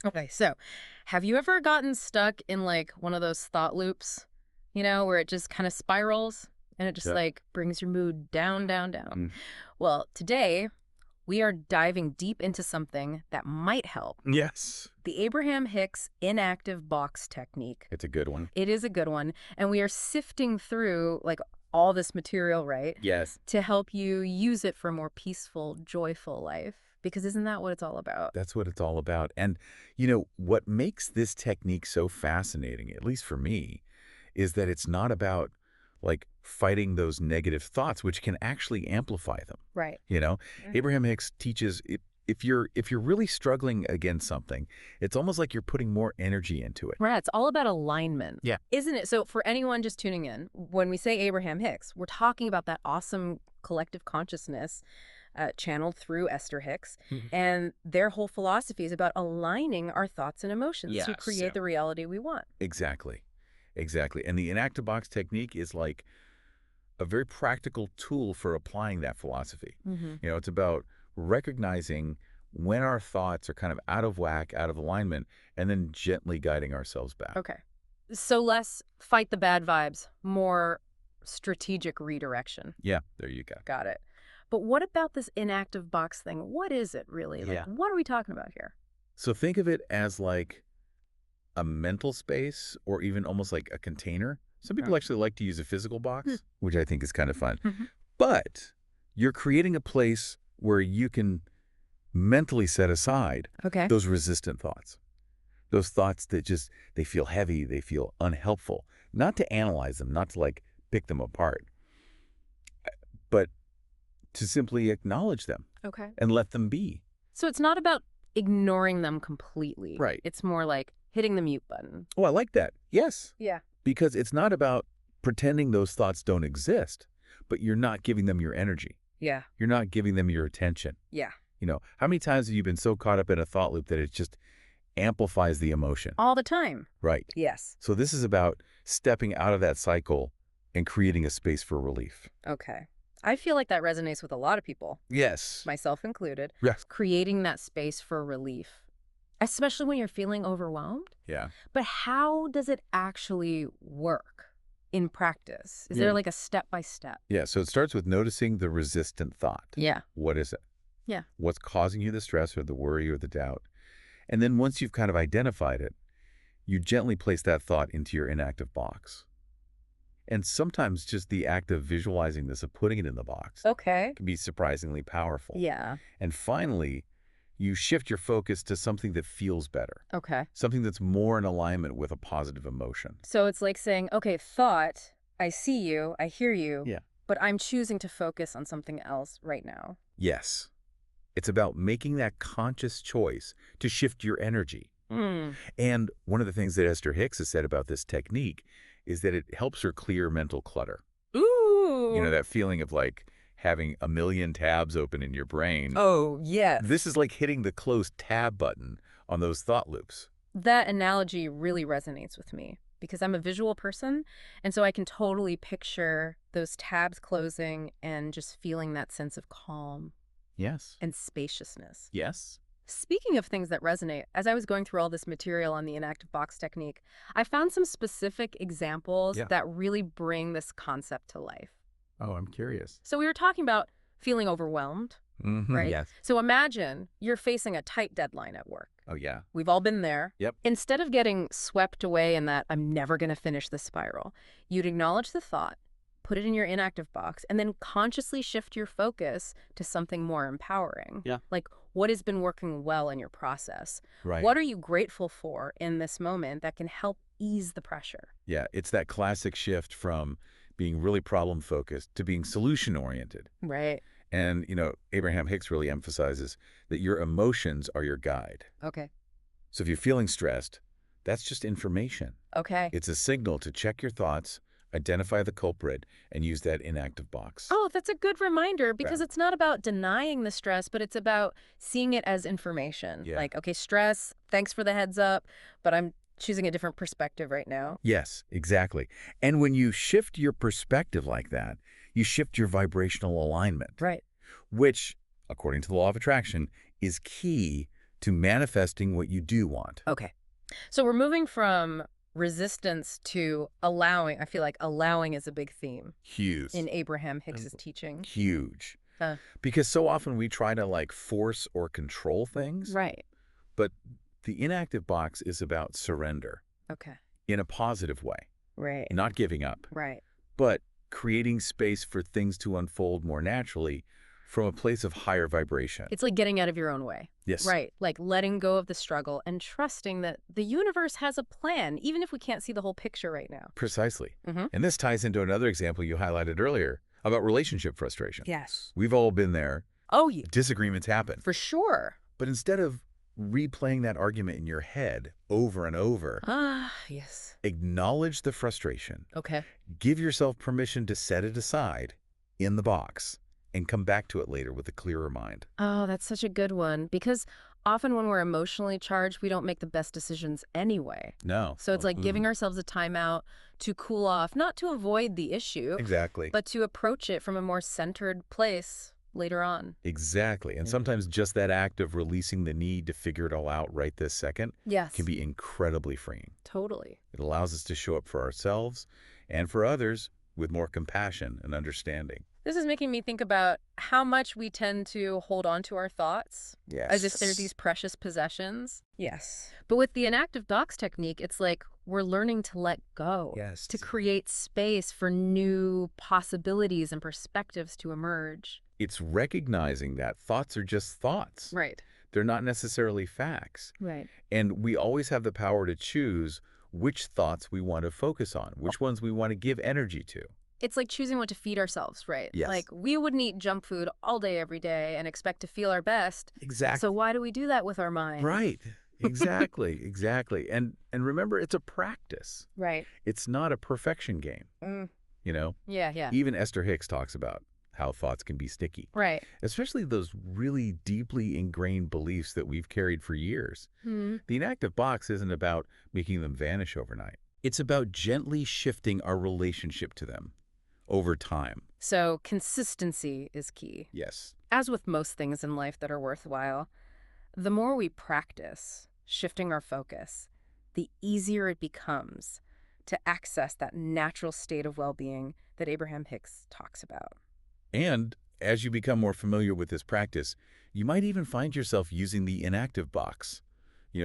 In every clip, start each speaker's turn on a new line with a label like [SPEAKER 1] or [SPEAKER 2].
[SPEAKER 1] Okay, so have you ever gotten stuck in like one of those thought loops, where it just kind of spirals and it just
[SPEAKER 2] Yeah.
[SPEAKER 1] like brings your mood down, down, down?
[SPEAKER 2] Mm.
[SPEAKER 1] Well, today we are diving deep into something that might help.
[SPEAKER 2] Yes.
[SPEAKER 1] The Abraham Hicks inactive box technique.
[SPEAKER 2] It's a good one.
[SPEAKER 1] It is a good one. And we are sifting through like all this material, right?
[SPEAKER 2] Yes.
[SPEAKER 1] To help you use it for a more peaceful, joyful life. Because isn't that what it's all about?
[SPEAKER 2] That's what it's all about. And, what makes this technique so fascinating, at least for me, is that it's not about like fighting those negative thoughts, which can actually amplify them.
[SPEAKER 1] Right.
[SPEAKER 2] You know,
[SPEAKER 1] Mhm.
[SPEAKER 2] Abraham Hicks teaches if you're really struggling against something, it's almost like you're putting more energy into it.
[SPEAKER 1] Right. It's all about alignment,
[SPEAKER 2] Yeah.
[SPEAKER 1] isn't it? So for anyone just tuning in, when we say Abraham Hicks, we're talking about that awesome collective consciousness channeled through Esther Hicks.
[SPEAKER 2] Mhm.
[SPEAKER 1] And their whole philosophy is about aligning our thoughts and emotions to
[SPEAKER 2] Yes.
[SPEAKER 1] create
[SPEAKER 2] Yeah.
[SPEAKER 1] the reality we want.
[SPEAKER 2] Exactly. Exactly. And the inactive box technique is like a very practical tool for applying that philosophy.
[SPEAKER 1] Hmm.
[SPEAKER 2] It's about recognizing when our thoughts are kind of out of whack, out of alignment, and then gently guiding ourselves back.
[SPEAKER 1] Okay. So less fight the bad vibes, more strategic redirection.
[SPEAKER 2] Yeah, there you go.
[SPEAKER 1] Got it. But what about this inactive box thing? What is it really? Like,
[SPEAKER 2] Yeah.
[SPEAKER 1] what are we talking about here?
[SPEAKER 2] So think of it as like a mental space or even almost like a container. Some
[SPEAKER 1] Yeah.
[SPEAKER 2] people actually like to use a physical
[SPEAKER 1] Hmm.
[SPEAKER 2] box, which I think is kind of fun.
[SPEAKER 1] Mhm.
[SPEAKER 2] But you're creating a place where you can mentally set aside
[SPEAKER 1] Okay.
[SPEAKER 2] those resistant thoughts. Those thoughts that just, they feel heavy, they feel unhelpful. Not to analyze them, not to like pick them apart, but to simply acknowledge them
[SPEAKER 1] Okay.
[SPEAKER 2] and let them be.
[SPEAKER 1] So it's not about ignoring them completely.
[SPEAKER 2] Right.
[SPEAKER 1] It's more like hitting the mute button.
[SPEAKER 2] Oh, I like that. Yes.
[SPEAKER 1] Yeah.
[SPEAKER 2] Because it's not about pretending those thoughts don't exist, but you're not giving them your energy.
[SPEAKER 1] Yeah.
[SPEAKER 2] You're not giving them your attention.
[SPEAKER 1] Yeah.
[SPEAKER 2] How many times have you been so caught up in a thought loop that it just amplifies the emotion?
[SPEAKER 1] All the time.
[SPEAKER 2] Right.
[SPEAKER 1] Yes.
[SPEAKER 2] So this is about stepping out of that cycle and creating a space for relief.
[SPEAKER 1] Okay. I feel like that resonates with a lot of people,
[SPEAKER 2] Yes.
[SPEAKER 1] myself included,
[SPEAKER 2] Yes.
[SPEAKER 1] creating that space for relief, especially when you're feeling overwhelmed.
[SPEAKER 2] Yeah.
[SPEAKER 1] But how does it actually work in practice? Is
[SPEAKER 2] Yeah.
[SPEAKER 1] there like a step by step?
[SPEAKER 2] Yeah. So it starts with noticing the resistant thought.
[SPEAKER 1] Yeah.
[SPEAKER 2] What is it?
[SPEAKER 1] Yeah.
[SPEAKER 2] What's causing you the stress or the worry or the doubt? And then once you've kind of identified it, you gently place that thought into your inactive box. And sometimes just the act of visualizing this, of putting it in the box,
[SPEAKER 1] Okay.
[SPEAKER 2] can be surprisingly powerful.
[SPEAKER 1] Yeah.
[SPEAKER 2] And finally, you shift your focus to something that feels better,
[SPEAKER 1] Okay.
[SPEAKER 2] something that's more in alignment with a positive emotion.
[SPEAKER 1] So it's like saying, okay, thought, I see you, I hear you,
[SPEAKER 2] Yeah.
[SPEAKER 1] but I'm choosing to focus on something else right now.
[SPEAKER 2] Yes. It's about making that conscious choice to shift your energy.
[SPEAKER 1] Mm.
[SPEAKER 2] And one of the things that Esther Hicks has said about this technique is that it helps her clear mental clutter.
[SPEAKER 1] Ooh.
[SPEAKER 2] That feeling of like having a million tabs open in your brain.
[SPEAKER 1] Oh, yes.
[SPEAKER 2] This is like hitting the close tab button on those thought loops.
[SPEAKER 1] That analogy really resonates with me because I'm a visual person. And so I can totally picture those tabs closing and just feeling that sense of calm
[SPEAKER 2] Yes.
[SPEAKER 1] and spaciousness.
[SPEAKER 2] Yes.
[SPEAKER 1] Speaking of things that resonate, as I was going through all this material on the inactive box technique, I found some specific examples
[SPEAKER 2] Yeah.
[SPEAKER 1] that really bring this concept to life.
[SPEAKER 2] Oh, I'm curious.
[SPEAKER 1] So we were talking about feeling overwhelmed, right?
[SPEAKER 2] Yes.
[SPEAKER 1] So imagine you're facing a tight deadline at work.
[SPEAKER 2] Oh, yeah.
[SPEAKER 1] We've all been there.
[SPEAKER 2] Yep.
[SPEAKER 1] Instead of getting swept away in that I'm never going to finish the spiral, you'd acknowledge the thought, put it in your inactive box, and then consciously shift your focus to something more empowering.
[SPEAKER 2] Yeah.
[SPEAKER 1] Like, what has been working well in your process?
[SPEAKER 2] Right.
[SPEAKER 1] What are you grateful for in this moment that can help ease the pressure?
[SPEAKER 2] Yeah. It's that classic shift from being really problem focused to being solution oriented.
[SPEAKER 1] Right.
[SPEAKER 2] And, Abraham Hicks really emphasizes that your emotions are your guide.
[SPEAKER 1] Okay.
[SPEAKER 2] So if you're feeling stressed, that's just information.
[SPEAKER 1] Okay.
[SPEAKER 2] It's a signal to check your thoughts, identify the culprit, and use that inactive box.
[SPEAKER 1] Oh, that's a good reminder because
[SPEAKER 2] Yeah.
[SPEAKER 1] it's not about denying the stress, but it's about seeing it as information.
[SPEAKER 2] Yeah.
[SPEAKER 1] Like, okay, stress, thanks for the heads up, but I'm choosing a different perspective right now.
[SPEAKER 2] Yes, exactly. And when you shift your perspective like that, you shift your vibrational alignment,
[SPEAKER 1] Right.
[SPEAKER 2] which, according to the law of attraction, is key to manifesting what you do want.
[SPEAKER 1] Okay. So we're moving from resistance to allowing. I feel like allowing is a big theme
[SPEAKER 2] Huge.
[SPEAKER 1] in Abraham Hicks's teaching.
[SPEAKER 2] Huge.
[SPEAKER 1] Uh,
[SPEAKER 2] Because so often we try to like force or control things,
[SPEAKER 1] right.
[SPEAKER 2] but the inactive box is about surrender
[SPEAKER 1] Okay.
[SPEAKER 2] in a positive way,
[SPEAKER 1] Right.
[SPEAKER 2] not giving up,
[SPEAKER 1] Right.
[SPEAKER 2] but creating space for things to unfold more naturally from a place of higher vibration.
[SPEAKER 1] It's like getting out of your own way.
[SPEAKER 2] Yes.
[SPEAKER 1] Right. Like letting go of the struggle and trusting that the universe has a plan, even if we can't see the whole picture right now.
[SPEAKER 2] Precisely.
[SPEAKER 1] Mm-hmm.
[SPEAKER 2] And this ties into another example you highlighted earlier about relationship frustration.
[SPEAKER 1] Yes.
[SPEAKER 2] We've all been there.
[SPEAKER 1] Oh, yeah.
[SPEAKER 2] Disagreements happen.
[SPEAKER 1] For sure.
[SPEAKER 2] But instead of replaying that argument in your head over and over,
[SPEAKER 1] Yes.
[SPEAKER 2] acknowledge the frustration.
[SPEAKER 1] Okay.
[SPEAKER 2] Give yourself permission to set it aside in the box and come back to it later with a clearer mind.
[SPEAKER 1] Oh, that's such a good one because often when we're emotionally charged, we don't make the best decisions anyway.
[SPEAKER 2] No.
[SPEAKER 1] So it's like giving ourselves a timeout to cool off, not to avoid the issue,
[SPEAKER 2] Exactly.
[SPEAKER 1] but to approach it from a more centered place later on.
[SPEAKER 2] Exactly. And sometimes just that act of releasing the need to figure it all out right this second
[SPEAKER 1] Yes.
[SPEAKER 2] can be incredibly freeing.
[SPEAKER 1] Totally.
[SPEAKER 2] It allows us to show up for ourselves and for others with more compassion and understanding.
[SPEAKER 1] This is making me think about how much we tend to hold on to our thoughts
[SPEAKER 2] Yes.
[SPEAKER 1] as if they're these precious possessions.
[SPEAKER 3] Yes.
[SPEAKER 1] But with the inactive box technique, it's like we're learning to let go,
[SPEAKER 3] Yes.
[SPEAKER 1] to create space for new possibilities and perspectives to emerge.
[SPEAKER 2] It's recognizing that thoughts are just thoughts.
[SPEAKER 1] Right.
[SPEAKER 2] They're not necessarily facts.
[SPEAKER 1] Right.
[SPEAKER 2] And we always have the power to choose which thoughts we want to focus on, which ones we want to give energy to.
[SPEAKER 1] It's like choosing what to feed ourselves, right?
[SPEAKER 2] Yes.
[SPEAKER 1] Like we wouldn't eat junk food all day, every day and expect to feel our best.
[SPEAKER 2] Exactly.
[SPEAKER 1] So why do we do that with our mind?
[SPEAKER 2] Right. Exactly. Exactly. And remember, it's a practice.
[SPEAKER 1] Right.
[SPEAKER 2] It's not a perfection game. You know,
[SPEAKER 1] Yeah, yeah.
[SPEAKER 2] even Esther Hicks talks about how thoughts can be sticky,
[SPEAKER 1] Right.
[SPEAKER 2] especially those really deeply ingrained beliefs that we've carried for years.
[SPEAKER 1] Hmm.
[SPEAKER 2] The inactive box isn't about making them vanish overnight. It's about gently shifting our relationship to them over time.
[SPEAKER 1] So consistency is key.
[SPEAKER 2] Yes.
[SPEAKER 1] As with most things in life that are worthwhile, the more we practice shifting our focus, the easier it becomes to access that natural state of well-being that Abraham Hicks talks about.
[SPEAKER 2] And as you become more familiar with this practice, you might even find yourself using the inactive box,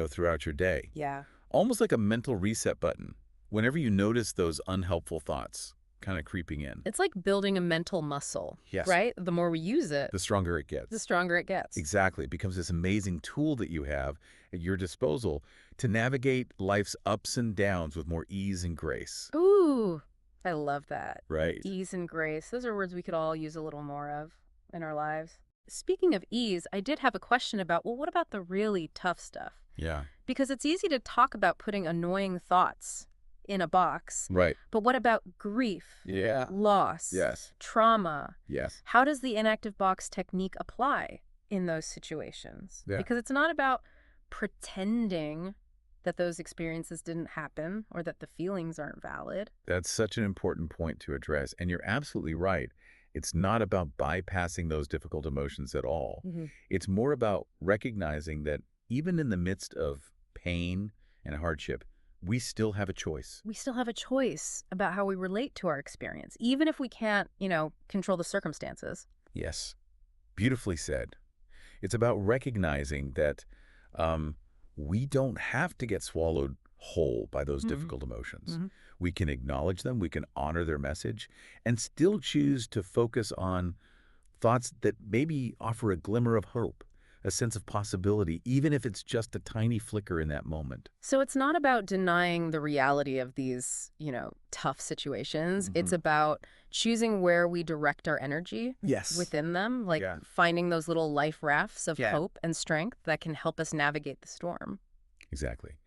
[SPEAKER 2] throughout your day.
[SPEAKER 1] Yeah.
[SPEAKER 2] Almost like a mental reset button. Whenever you notice those unhelpful thoughts kind of creeping in,
[SPEAKER 1] It's like building a mental muscle,
[SPEAKER 2] Yes.
[SPEAKER 1] right? The more we use it,
[SPEAKER 2] the stronger it gets.
[SPEAKER 1] the stronger it gets.
[SPEAKER 2] Exactly. It becomes this amazing tool that you have at your disposal to navigate life's ups and downs with more ease and grace.
[SPEAKER 1] Ooh, I love that.
[SPEAKER 2] Right.
[SPEAKER 1] Ease and grace. Those are words we could all use a little more of in our lives. Speaking of ease, I did have a question about, well, what about the really tough stuff?
[SPEAKER 2] Yeah.
[SPEAKER 1] Because it's easy to talk about putting annoying thoughts in a box,
[SPEAKER 2] Right.
[SPEAKER 1] but what about grief,
[SPEAKER 2] Yeah.
[SPEAKER 1] loss,
[SPEAKER 2] Yes.
[SPEAKER 1] trauma?
[SPEAKER 2] Yes.
[SPEAKER 1] How does the inactive box technique apply in those situations?
[SPEAKER 2] Yeah.
[SPEAKER 1] Because it's not about pretending that those experiences didn't happen or that the feelings aren't valid.
[SPEAKER 2] That's such an important point to address. And you're absolutely right. It's not about bypassing those difficult emotions at all. It's more about recognizing that even in the midst of pain and hardship, we still have a choice.
[SPEAKER 1] We still have a choice about how we relate to our experience, even if we can't, control the circumstances.
[SPEAKER 2] Yes. Beautifully said. It's about recognizing that we don't have to get swallowed whole by those difficult emotions. We can acknowledge them, we can honor their message, and still choose to focus on thoughts that maybe offer a glimmer of hope, a sense of possibility, even if it's just a tiny flicker in that moment.
[SPEAKER 1] So it's not about denying the reality of these, tough situations. It's about choosing where we direct our energy
[SPEAKER 2] Yes.
[SPEAKER 1] within them, like
[SPEAKER 2] Yeah.
[SPEAKER 1] finding those little life rafts of
[SPEAKER 2] Yeah.
[SPEAKER 1] hope and strength that can help us navigate the storm.
[SPEAKER 2] Exactly.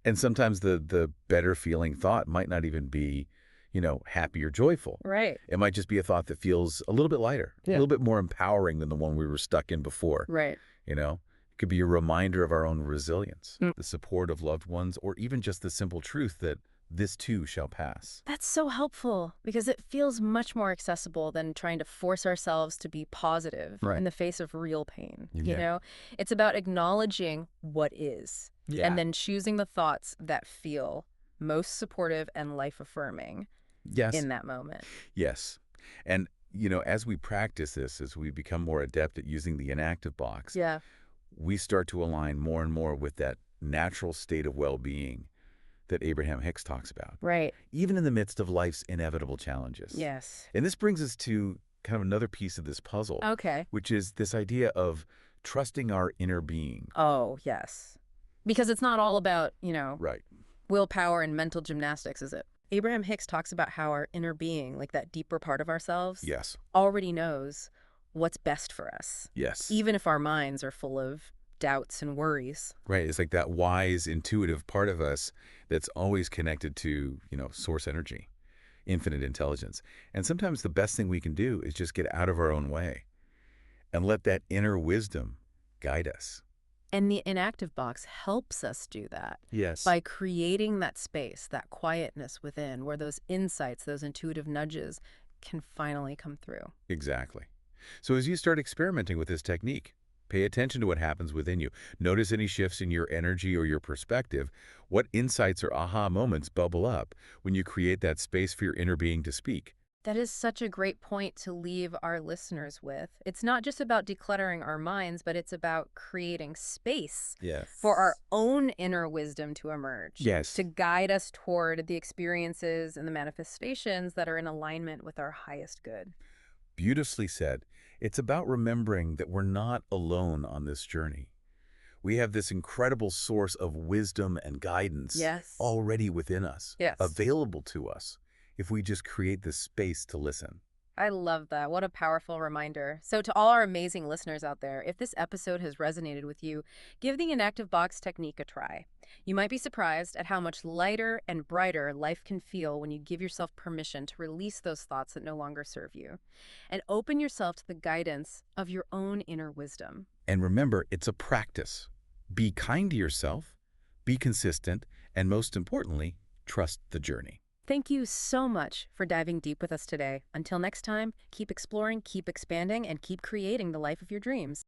[SPEAKER 2] And sometimes the better feeling thought might not even be, happy or joyful.
[SPEAKER 1] Right.
[SPEAKER 2] It might just be a thought that feels a little bit lighter, a little bit more empowering than the one we were stuck in before.
[SPEAKER 1] Right.
[SPEAKER 2] It could be a reminder of our own resilience, the support of loved ones, or even just the simple truth that This too shall pass.
[SPEAKER 1] That's so helpful because it feels much more accessible than trying to force ourselves to be positive
[SPEAKER 2] Right.
[SPEAKER 1] in the face of real pain. You
[SPEAKER 2] Yeah.
[SPEAKER 1] know, it's about acknowledging what is and
[SPEAKER 2] Yeah.
[SPEAKER 1] then choosing the thoughts that feel most supportive and life affirming
[SPEAKER 2] Yes.
[SPEAKER 1] in that moment.
[SPEAKER 2] Yes. And, as we practice this, as we become more adept at using the inactive box,
[SPEAKER 1] Yeah,
[SPEAKER 2] we start to align more and more with that natural state of well-being that Abraham Hicks talks about,
[SPEAKER 1] right.
[SPEAKER 2] even in the midst of life's inevitable challenges.
[SPEAKER 1] Yes.
[SPEAKER 2] And this brings us to kind of another piece of this puzzle,
[SPEAKER 1] Okay.
[SPEAKER 2] which is this idea of trusting our inner being.
[SPEAKER 1] Oh, yes. Because it's not all about,
[SPEAKER 2] Right.
[SPEAKER 1] willpower and mental gymnastics, is it? Abraham Hicks talks about how our inner being, like that deeper part of ourselves,
[SPEAKER 2] Yes.
[SPEAKER 1] already knows what's best for us,
[SPEAKER 2] Yes.
[SPEAKER 1] even if our minds are full of doubts and worries.
[SPEAKER 2] Right. It's like that wise, intuitive part of us that's always connected to, source energy, infinite intelligence. And sometimes the best thing we can do is just get out of our own way and let that inner wisdom guide us.
[SPEAKER 1] And the inactive box helps us do that
[SPEAKER 2] Yes.
[SPEAKER 1] by creating that space, that quietness within, where those insights, those intuitive nudges can finally come through.
[SPEAKER 2] Exactly. So as you start experimenting with this technique, pay attention to what happens within you. Notice any shifts in your energy or your perspective. What insights or aha moments bubble up when you create that space for your inner being to speak?
[SPEAKER 1] That is such a great point to leave our listeners with. It's not just about decluttering our minds, but it's about creating space for our
[SPEAKER 2] Yes.
[SPEAKER 1] own inner wisdom to emerge,
[SPEAKER 2] Yes.
[SPEAKER 1] to guide us toward the experiences and the manifestations that are in alignment with our highest good.
[SPEAKER 2] Beautifully said. It's about remembering that we're not alone on this journey. We have this incredible source of wisdom and guidance
[SPEAKER 1] Yes.
[SPEAKER 2] already within us,
[SPEAKER 1] Yes.
[SPEAKER 2] available to us, if we just create the space to listen.
[SPEAKER 1] I love that. What a powerful reminder. So, to all our amazing listeners out there, if this episode has resonated with you, give the inactive box technique a try. You might be surprised at how much lighter and brighter life can feel when you give yourself permission to release those thoughts that no longer serve you and open yourself to the guidance of your own inner wisdom.
[SPEAKER 2] And remember, it's a practice. Be kind to yourself, be consistent, and most importantly, trust the journey.
[SPEAKER 1] Thank you so much for diving deep with us today. Until next time, keep exploring, keep expanding, and keep creating the life of your dreams.